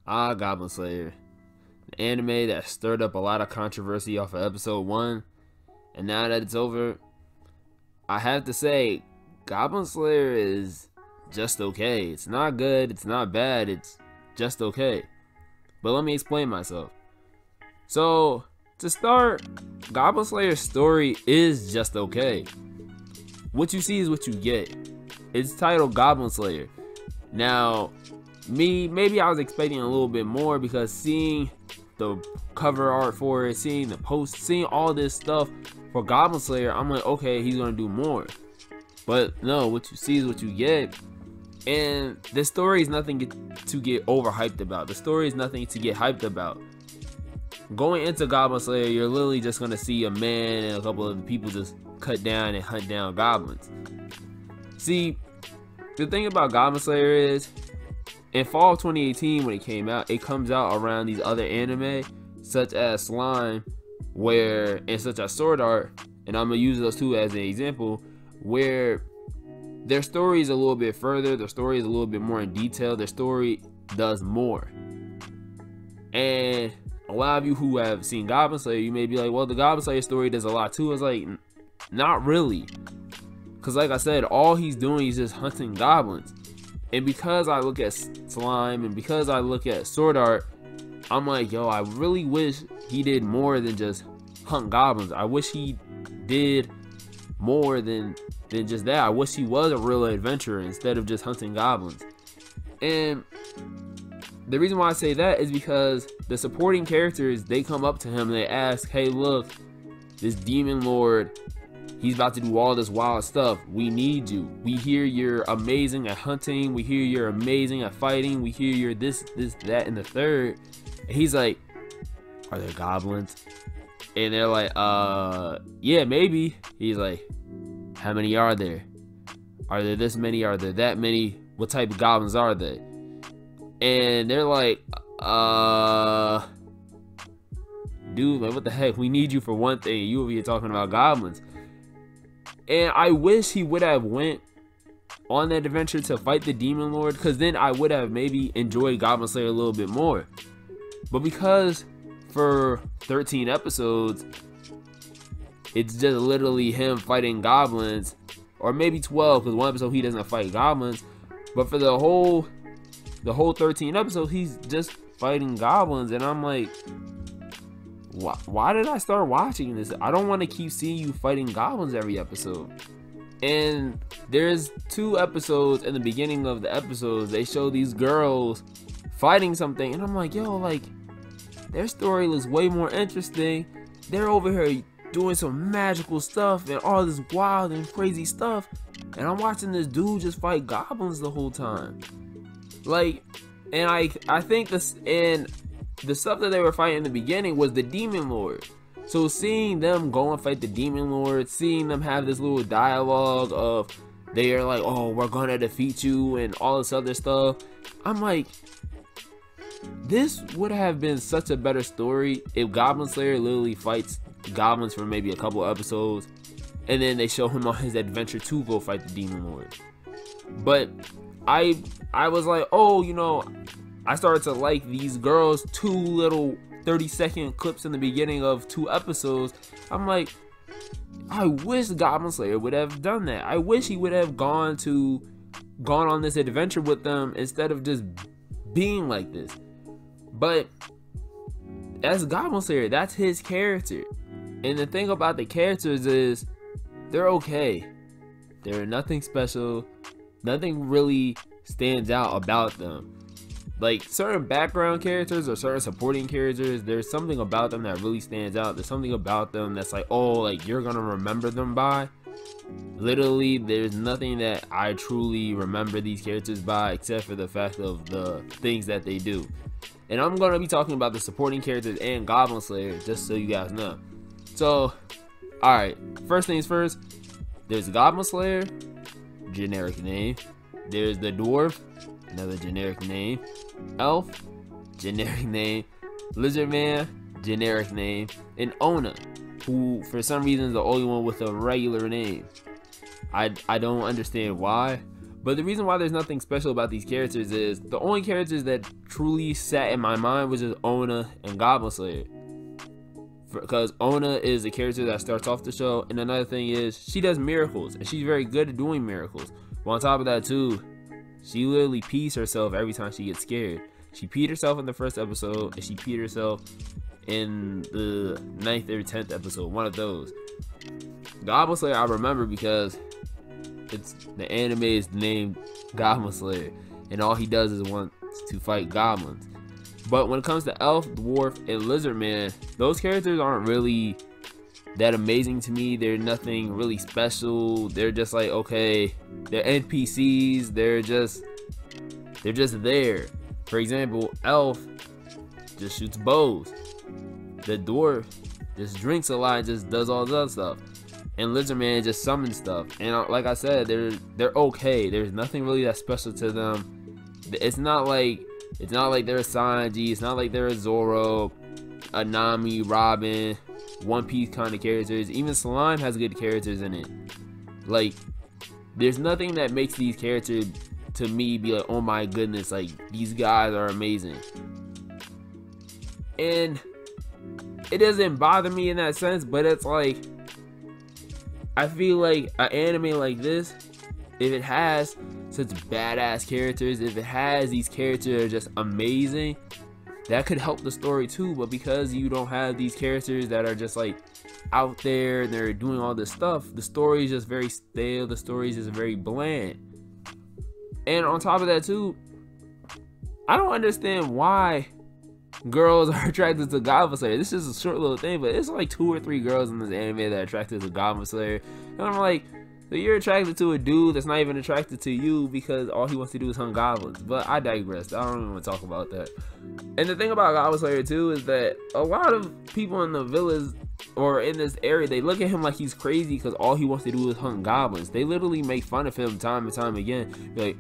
Goblin Slayer. An anime that stirred up a lot of controversy off of episode 1. And now that it's over, I have to say, Goblin Slayer is just okay. It's not good, it's not bad, it's just okay. But let me explain myself. So, to start, Goblin Slayer's story is just okay. What you see is what you get. It's titled Goblin Slayer. Now, maybe I was expecting a little bit more, because seeing the cover art for it, seeing the post, seeing all this stuff for Goblin Slayer, I'm like, okay, he's gonna do more. But no, what you see is what you get. And the story is nothing to get overhyped about. The story is nothing to get hyped about. Going into Goblin Slayer, you're literally just gonna see a man and a couple of people just cut down and hunt down goblins. See, the thing about Goblin Slayer is, in fall 2018 when it came out, it comes out around these other anime such as Slime, and such as Sword Art, and I'm gonna use those two as an example, where their story is a little bit further, their story is a little bit more in detail, their story does more. And a lot of you who have seen Goblin Slayer, you may be like, well, the Goblin Slayer story does a lot too. It's like, not really. Because like I said, all he's doing is just hunting goblins. And because I look at Slime and because I look at Sword Art, I'm like, yo, I really wish he did more than just hunt goblins. I wish he did more than just that. I wish he was a real adventurer instead of just hunting goblins. And the reason why I say that is because the supporting characters, they come up to him and they ask, hey, look, this demon lord, he's about to do all this wild stuff. We need you. We hear you're amazing at hunting. We hear you're amazing at fighting. We hear you're this, that, and the third. And he's like, are there goblins? And they're like, yeah, maybe. He's like, how many are there? Are there this many? Are there that many? What type of goblins are they? And they're like, dude, like, what the heck? We need you for one thing. You over here talking about goblins. And I wish he would have went on that adventure to fight the Demon Lord, because then I would have maybe enjoyed Goblin Slayer a little bit more. But because for 13 episodes, it's just literally him fighting goblins, or maybe 12, because one episode he doesn't fight goblins. But for the whole 13 episodes, he's just fighting goblins, and I'm like, why did I start watching this? I don't want to keep seeing you fighting goblins every episode. And there's 2 episodes in the beginning of the episodes, they show these girls fighting something, and I'm like, yo, like, their story looks way more interesting. They're over here doing some magical stuff and all this wild and crazy stuff, and I'm watching this dude just fight goblins the whole time. Like, and I think this, and the stuff that they were fighting in the beginning was the Demon Lord. So seeing them go and fight the Demon Lord, seeing them have this little dialogue of, they are like, oh, we're gonna defeat you and all this other stuff, I'm like, this would have been such a better story if Goblin Slayer literally fights goblins for maybe a couple episodes, and then they show him on his adventure to go fight the Demon Lord. But I was like, oh, you know, I started to like these girls' 2 little 30-second clips in the beginning of 2 episodes. I'm like, I wish Goblin Slayer would have done that. I wish he would have gone on this adventure with them instead of just being like this. But as Goblin Slayer, that's his character. And the thing about the characters is, they're okay. They're nothing special. Nothing really stands out about them. Like, certain background characters or certain supporting characters, there's something about them that really stands out. There's something about them that's like, oh, like, you're gonna remember them by. Literally, there's nothing that I truly remember these characters by, except for the fact of the things that they do. And I'm gonna be talking about the supporting characters and Goblin Slayer, just so you guys know. So, alright, first things first, there's Goblin Slayer, generic name. There's the Dwarf, another generic name. Elf, generic name. Lizard Man, generic name. And Ona, who for some reason is the only one with a regular name. I don't understand why, But the reason why there's nothing special about these characters is the only characters that truly sat in my mind was just Ona and Goblin Slayer. Because Ona is a character that starts off the show, and another thing is she does miracles, and she's very good at doing miracles. But on top of that too, she literally pees herself every time she gets scared. She peed herself in the first episode, and she peed herself in the 9th or 10th episode, one of those. Goblin Slayer I remember because the anime is named Goblin Slayer, and all he does is want to fight goblins. But when it comes to Elf, Dwarf, and Lizard Man, those characters aren't really that amazing to me. They're nothing really special. They're just like, okay, they're NPCs. They're just there. For example, Elf just shoots bows. The Dwarf just drinks a lot and just does all the other stuff. And Lizard Man just summons stuff. And like I said, they're okay. There's nothing really that special to them. It's not like they're a Sanji. It's not like they're a Zoro, a Nami, Robin, One Piece kind of characters. Even Slime has good characters in it. Like, there's nothing that makes these characters to me be like, oh my goodness, like these guys are amazing. And it doesn't bother me in that sense, but it's like, I feel like an anime like this, if it has such badass characters, if it has these characters that are just amazing, that could help the story too. But because you don't have these characters that are just like out there and they're doing all this stuff, the story is just very stale. The story is just very bland. And on top of that too, I don't understand why girls are attracted to Goblin Slayer. This is a short little thing, but it's like 2 or 3 girls in this anime that are attracted to Goblin Slayer. And I'm like, so you're attracted to a dude that's not even attracted to you because all he wants to do is hunt goblins. But I digress. I don't even want to talk about that. And the thing about Goblin Slayer too is that a lot of people in the village or in this area, they look at him like he's crazy because all he wants to do is hunt goblins. They literally make fun of him time and time again. Like,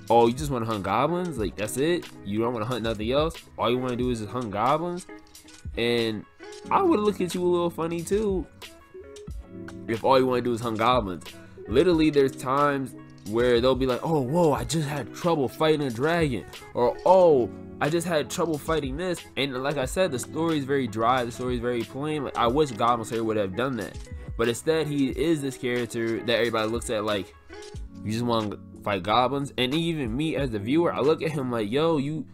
oh, you just want to hunt goblins? Like, that's it? You don't want to hunt nothing else? All you want to do is just hunt goblins? And I would look at you a little funny too if all you want to do is hunt goblins. Literally, there's times where they'll be like, oh, whoa, I just had trouble fighting a dragon. Or, oh, I just had trouble fighting this. And like I said, the story is very dry. The story is very plain. Like, I wish Goblin Slayer would have done that. But instead, he is this character that everybody looks at like, you just want to fight goblins. And even me as the viewer, I look at him like, yo, you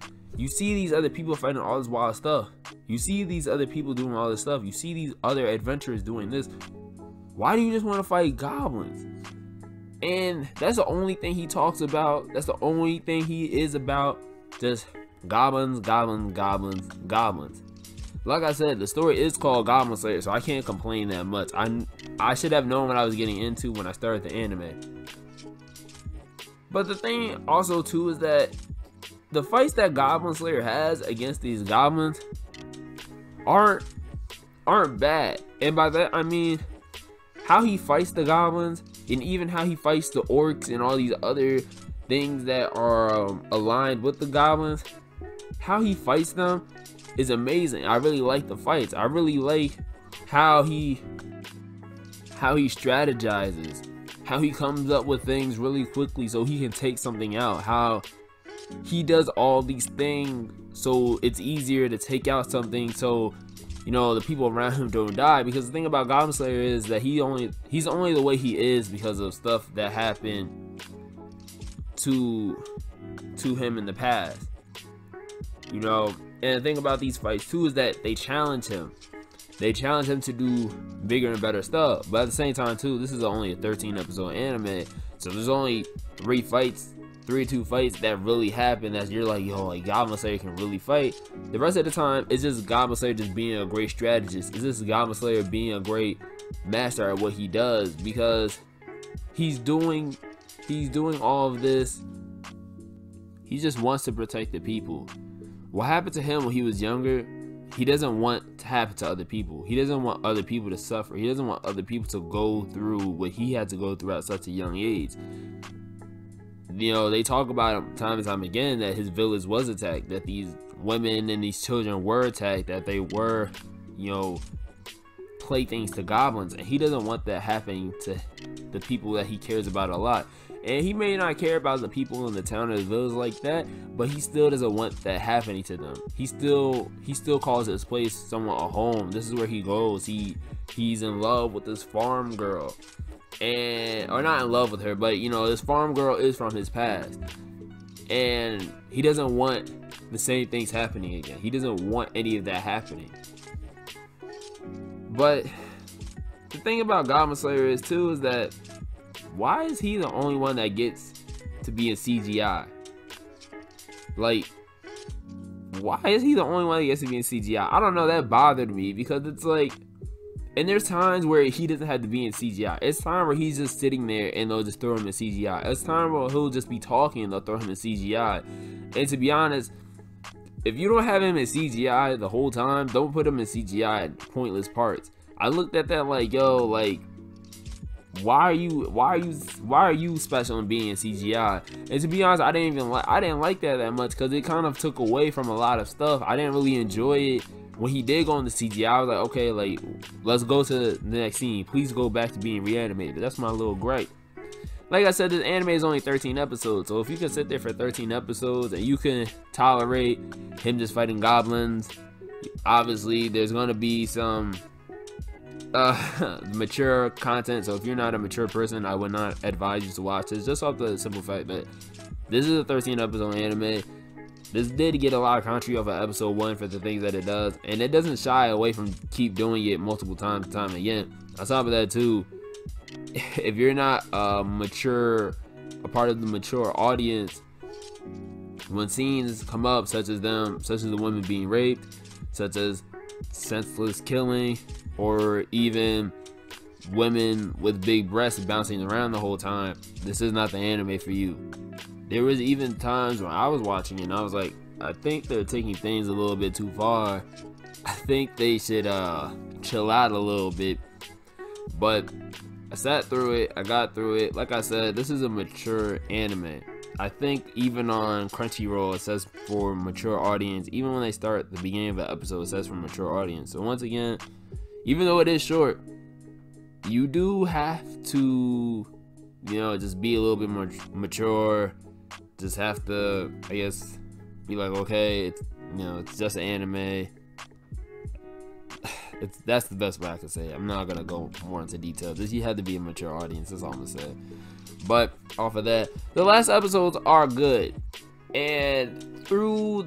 see these other people fighting all this wild stuff. You see these other people doing all this stuff. You see these other adventurers doing this. Why do you just want to fight goblins? And that's the only thing he talks about. That's the only thing he is about. Just goblins, goblins, goblins, goblins. Like I said, the story is called Goblin Slayer, so I can't complain that much. I should have known what I was getting into when I started the anime. But the thing also too is that the fights that Goblin Slayer has against these goblins aren't bad. And by that I mean how he fights the goblins, and even how he fights the orcs and all these other things that are aligned with the goblins. How he fights them is amazing. I really like the fights. I really like how he strategizes, how he comes up with things really quickly so he can take something out, how he does all these things so it's easier to take out something so, you know, the people around him don't die. Because the thing about Goblin Slayer is that he's only the way he is because of stuff that happened to him in the past, you know. And the thing about these fights too is that they challenge him. They challenge him to do bigger and better stuff. But at the same time too, this is only a 13 episode anime, so there's only 3 or 2 fights that really happen that you're like, yo, like Goblin Slayer can really fight. The rest of the time, it's just Goblin Slayer just being a great strategist. It's just Goblin Slayer being a great master at what he does, because he's doing all of this. He just wants to protect the people. What happened to him when he was younger, he doesn't want to happen to other people. He doesn't want other people to suffer. He doesn't want other people to go through what he had to go through at such a young age. You know, they talk about him time and time again that his village was attacked, that these women and these children were attacked, that they were, you know, playthings to goblins, and he doesn't want that happening to the people that he cares about a lot. And he may not care about the people in the town or the village like that, but he still doesn't want that happening to them. He still calls his place somewhat a home. This is where he goes. He's in love with this farm girl, or not in love with her, but you know, this farm girl is from his past, and he doesn't want the same things happening again. He doesn't want any of that happening. But the thing about Goblin Slayer is that why is he the only one that gets to be in CGI? Like, why is he the only one that gets to be in CGI? I don't know, that bothered me, because it's like, and there's times where he doesn't have to be in CGI. It's time where he's just sitting there and they'll just throw him in CGI. It's time where he'll just be talking and they'll throw him in CGI. And to be honest, if you don't have him in CGI the whole time, don't put him in CGI at pointless parts. I looked at that like, yo, like, why are you special in being in CGI? And to be honest, I didn't like that much, because it kind of took away from a lot of stuff. I didn't really enjoy it. When he did go into CGI, I was like, okay, like, let's go to the next scene. Please go back to being reanimated. That's my little gripe. Like I said, this anime is only 13 episodes, so if you can sit there for 13 episodes and you can tolerate him just fighting goblins, obviously there's gonna be some mature content. So if you're not a mature person, I would not advise you to watch this, just off the simple fact that this is a 13 episode anime. This did get a lot of controversy off of episode 1 for the things that it does, and it doesn't shy away from keep doing it multiple times time again. On top of that too, if you're not a part of the mature audience, when scenes come up such as the women being raped, such as senseless killing, or even women with big breasts bouncing around the whole time, this is not the anime for you. There was even times when I was watching it and I was like, I think they're taking things a little bit too far. I think they should chill out a little bit. But I sat through it, I got through it. Like I said, this is a mature anime. I think even on Crunchyroll it says for mature audience. Even when they start the beginning of the episode, it says for mature audience. So once again, even though it is short, you do have to, you know, just be a little bit more mature. Just have to, I guess, be like, okay, it's, you know, it's just an anime. That's the best way I can say it. I'm not gonna go more into details. You have to be a mature audience. That's all I'm gonna say. But off of that, the last episodes are good, and through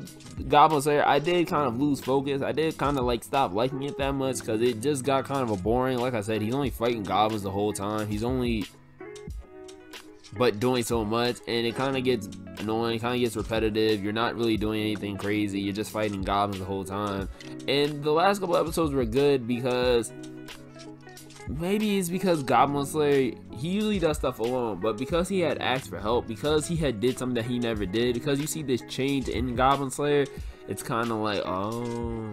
Goblin Slayer, I did kind of lose focus. I did kind of like stop liking it that much, because it just got kind of a boring. Like I said, he's only fighting goblins the whole time. He's only doing so much, and it kind of gets annoying, kind of gets repetitive. You're not really doing anything crazy. You're just fighting goblins the whole time. And the last couple episodes were good because maybe it's because Goblin Slayer, he usually does stuff alone, but because he had asked for help, because he had did something that he never did, because you see this change in Goblin Slayer, it's kind of like, oh,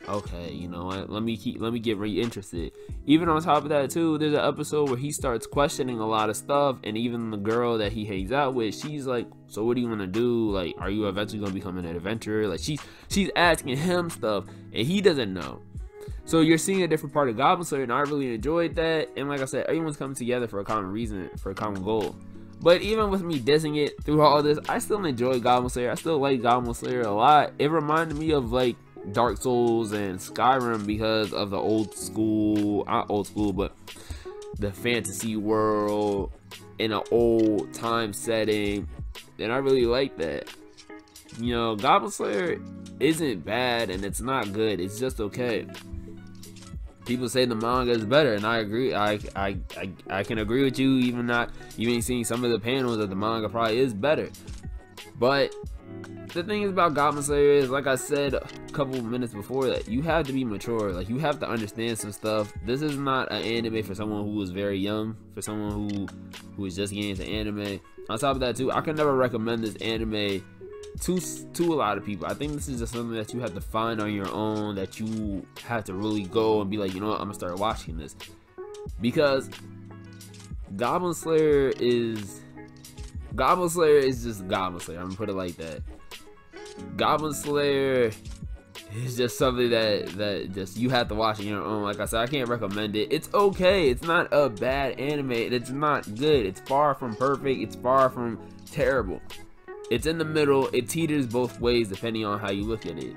okay, you know what, let me get re-interested. Even on top of that too, there's an episode where he starts questioning a lot of stuff, and even the girl that he hangs out with, she's like, so what do you want to do? Like, are you eventually going to become an adventurer? Like, she's asking him stuff, and he doesn't know. So you're seeing a different part of Goblin Slayer, and I really enjoyed that. And like I said, everyone's coming together for a common reason, for a common goal. But even with me dissing it through all this, I still enjoy Goblin Slayer. I still like Goblin Slayer a lot. It reminded me of like Dark Souls and Skyrim because of the old school, not old school, but the fantasy world in an old time setting. And I really like that. You know, Goblin Slayer isn't bad and it's not good. It's just okay. People say the manga is better, and I agree. I can agree with you. Even seeing some of the panels that the manga probably is better. But the thing is about Goblin Slayer is, like I said a couple minutes before, that you have to be mature. Like, you have to understand some stuff. This is not an anime for someone who is very young, for someone who is just getting into anime. On top of that too, I can never recommend this anime to a lot of people. I think this is just something that you have to find on your own, that you have to really go and be like, you know what, I'm gonna start watching this, because Goblin Slayer is just Goblin Slayer. I'm gonna put it like that. Goblin Slayer, it's just something that just you have to watch on your own. Like I said, I can't recommend it. It's okay. It's not a bad anime. It's not good. It's far from perfect. It's far from terrible. It's in the middle. It teeters both ways depending on how you look at it.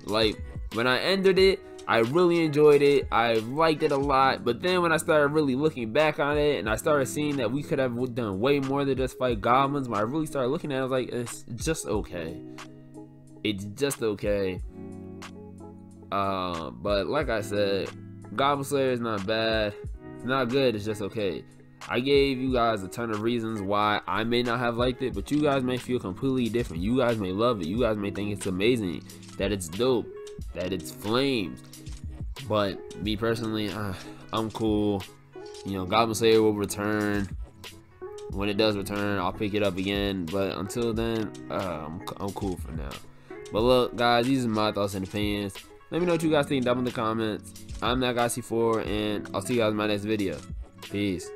Like, when I ended it, I really enjoyed it. I liked it a lot. But then when I started really looking back on it, and I started seeing that we could have done way more than just fight goblins, when I really started looking at it, I was like, it's just okay. It's just okay. But like I said, Goblin Slayer is not bad. It's not good. It's just okay. I gave you guys a ton of reasons why I may not have liked it, but you guys may feel completely different. You guys may love it. You guys may think it's amazing, that it's dope, that it's flames. But me personally, I'm cool. You know, Goblin Slayer will return. When it does return, I'll pick it up again. But until then, I'm cool for now. But look, guys, these are my thoughts and opinions. Let me know what you guys think down in the comments. I'm that guy C4, and I'll see you guys in my next video. Peace.